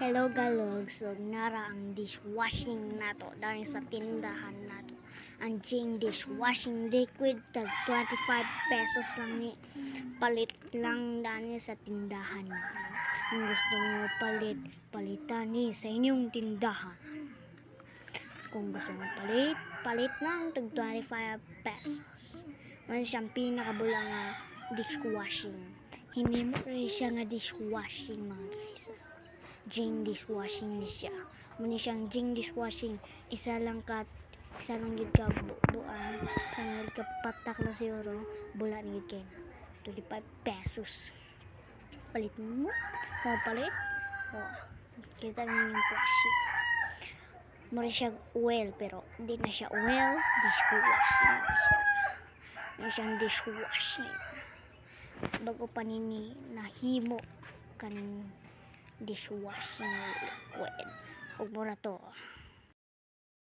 Hello galog, so nara ang dishwashing nato dahil sa tindahan nato. Ang Jing dishwashing liquid tag 25 pesos lang ni. Palit lang dani sa tindahan. Kung gusto mo palit, palitan ni sa inyong tindahan. Kung gusto mo palit, palit lang tag 25 pesos. Man siyang pinakabula nga dishwashing. Hindi mo rin siya nga dishwashing mga guys. Jing dishwashing ni siya. Muna siyang Jing dishwashing. Isa lang gid ka buan. Kanang ka patak na siguro. Bula ni gid kay 25 pesos. Palit mo. Kung palit. Oh, kita niyo yung flashing. Mura siya oil pero hindi na siya oil. Dishwashing na siya. Muna siyang dishwashing. Bago pa nini nahimo kaning dishwashing liquid. Ug mura to